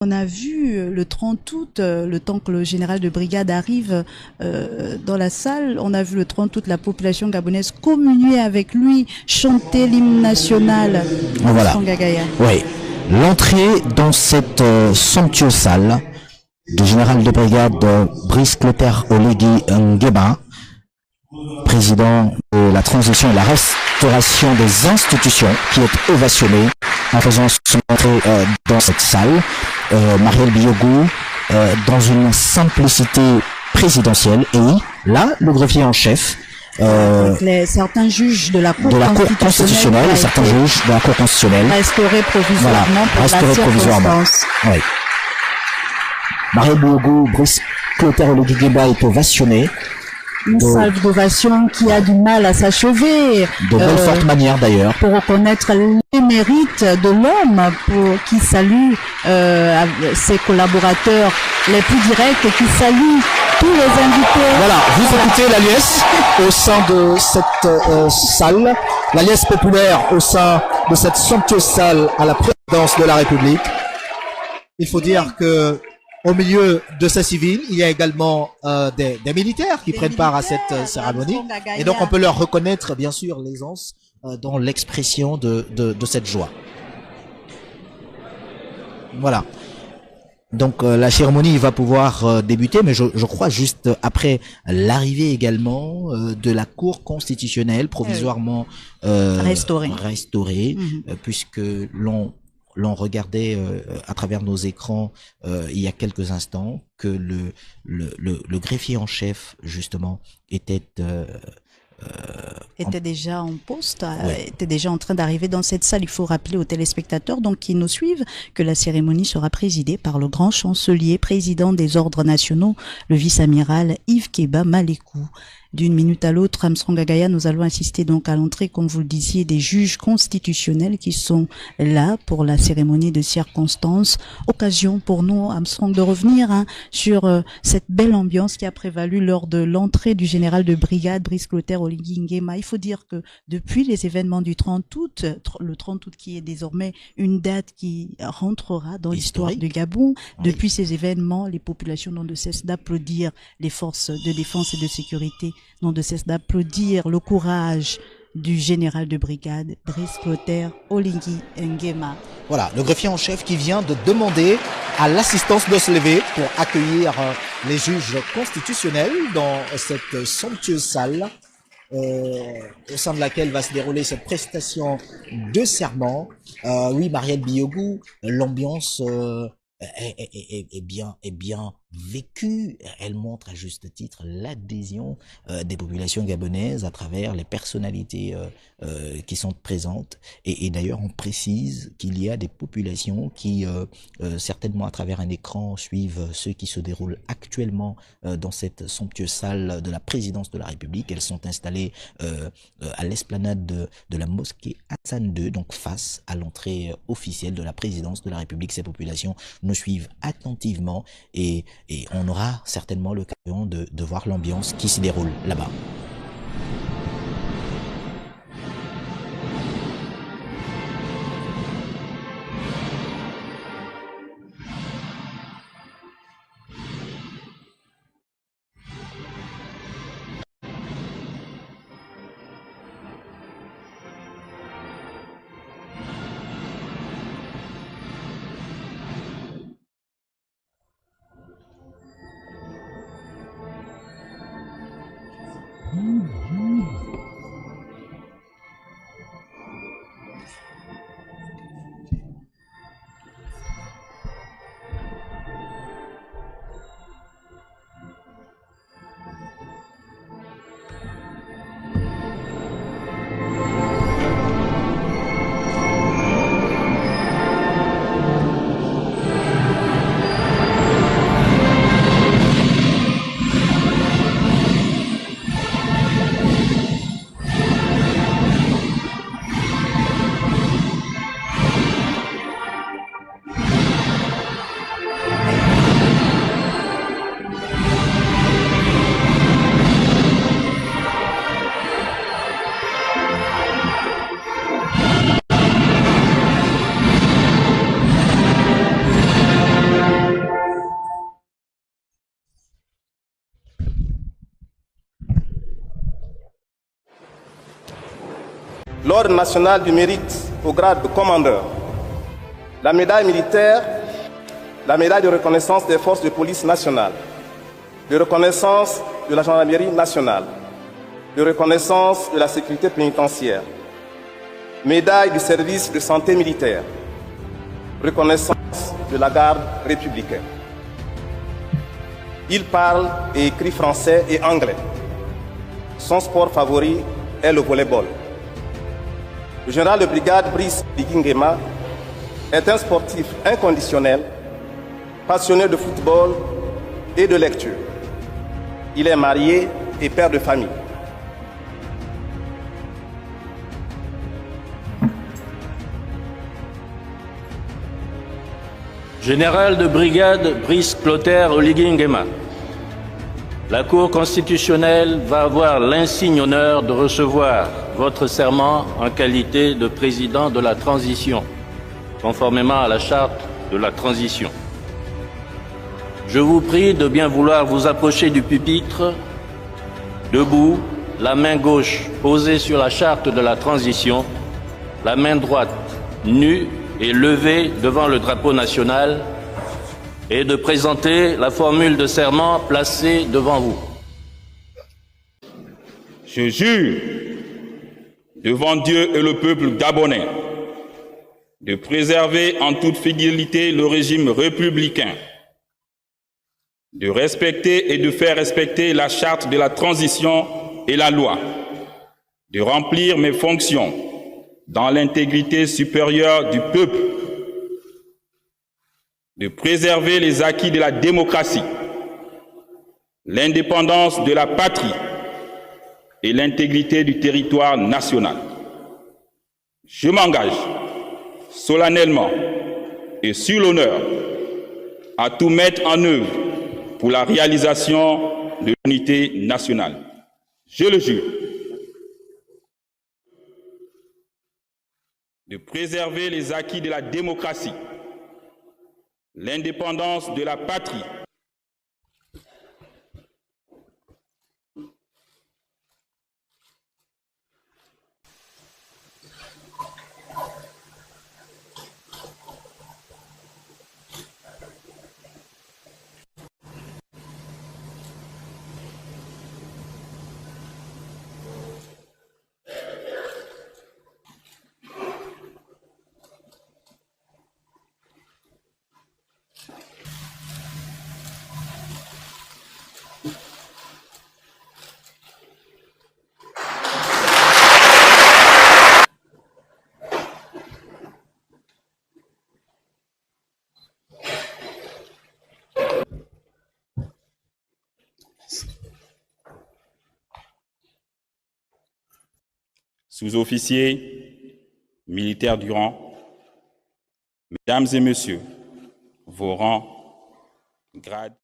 On a vu le 30 août, le temps que le général de brigade arrive dans la salle, on a vu le 30 août la population gabonaise communier avec lui, chanter l'hymne national. Voilà. Sangagaya. Oui. L'entrée dans cette somptueuse salle du général de brigade Brice Clotaire Oligui Nguema, président de la transition et la restauration des institutions, qui est ovationné en faisant son entrée dans cette salle. Marielle Biogou, dans une simplicité présidentielle. Et là, le greffier en chef, certains juges de la Cour constitutionnelle et certains juges de la Cour constitutionnelle restaurés provisoirement voilà, pour la provisoirement. Oui. Marielle Biogou, Brice Clotaire Oligui Nguema est ovationné. Une salve d'ovation qui a du mal à s'achever. De belle forte manière d'ailleurs. Pour reconnaître les mérites de l'homme, qui salue ses collaborateurs les plus directs et qui salue tous les invités. Voilà, vous écoutez la liesse au sein de cette salle, la liesse populaire au sein de cette somptueuse salle à la présidence de la République. Il faut dire que au milieu de ces civils, il y a également des militaires qui prennent part à cette cérémonie. Et donc on peut leur reconnaître bien sûr l'aisance dans l'expression de cette joie. Voilà. Donc la cérémonie va pouvoir débuter, mais je crois juste après l'arrivée également de la Cour constitutionnelle provisoirement restaurée puisque l'on regardait à travers nos écrans il y a quelques instants que le greffier en chef justement était déjà en poste, était déjà en train d'arriver dans cette salle. Il faut rappeler aux téléspectateurs donc qui nous suivent que la cérémonie sera présidée par le grand chancelier, président des ordres nationaux, le vice-amiral Yves Keba Malekou. D'une minute à l'autre, Armstrong Agaya, nous allons assister donc à l'entrée, comme vous le disiez, des juges constitutionnels qui sont là pour la cérémonie de circonstance. Occasion pour nous, Armstrong, de revenir sur cette belle ambiance qui a prévalu lors de l'entrée du général de brigade Brice Clotaire Oligui Nguema. Il faut dire que depuis les événements du 30 août, le 30 août qui est désormais une date qui rentrera dans l'histoire du Gabon, depuis ces événements, les populations n'ont de cesse d'applaudir les forces de défense et de sécurité, n'ont de cesse d'applaudir le courage du général de brigade Brice Clotaire Oligui Nguema. Voilà, le greffier en chef qui vient de demander à l'assistance de se lever pour accueillir les juges constitutionnels dans cette somptueuse salle au sein de laquelle va se dérouler cette prestation de serment. Oui, Marielle Biogou, l'ambiance est bien vécue. Elle montre à juste titre l'adhésion des populations gabonaises à travers les personnalités qui sont présentes. Et d'ailleurs, on précise qu'il y a des populations qui, certainement à travers un écran, suivent ce qui se déroule actuellement dans cette somptueuse salle de la présidence de la République. Elles sont installées à l'esplanade de la mosquée Hassan II, donc face à l'entrée officielle de la présidence de la République. Ces populations nous suivent attentivement et on aura certainement l'occasion de voir l'ambiance qui s'y déroule là-bas. l'Ordre national du mérite au grade de commandeur, la médaille militaire, la médaille de reconnaissance des forces de police nationales, de reconnaissance de la gendarmerie nationale, de reconnaissance de la sécurité pénitentiaire, médaille du service de santé militaire, reconnaissance de la garde républicaine. Il parle et écrit français et anglais. Son sport favori est le volleyball. Le général de brigade Brice Ligingema est un sportif inconditionnel, passionné de football et de lecture. Il est marié et père de famille. Général de brigade Brice Clotaire Oligui Nguema, la Cour constitutionnelle va avoir l'insigne honneur de recevoir votre serment en qualité de président de la transition, conformément à la charte de la transition. Je vous prie de bien vouloir vous approcher du pupitre, debout, la main gauche posée sur la charte de la transition, la main droite nue et levée devant le drapeau national, et de présenter la formule de serment placée devant vous. Je jure devant Dieu et le peuple gabonais de préserver en toute fidélité le régime républicain, de respecter et de faire respecter la charte de la transition et la loi, de remplir mes fonctions dans l'intégrité supérieure du peuple, de préserver les acquis de la démocratie, l'indépendance de la patrie et l'intégrité du territoire national. Je m'engage solennellement et sur l'honneur à tout mettre en œuvre pour la réalisation de l'unité nationale. Je le jure. De préserver les acquis de la démocratie, l'indépendance de la patrie. Sous-officiers, militaires du rang, mesdames et messieurs, vos rangs, grades,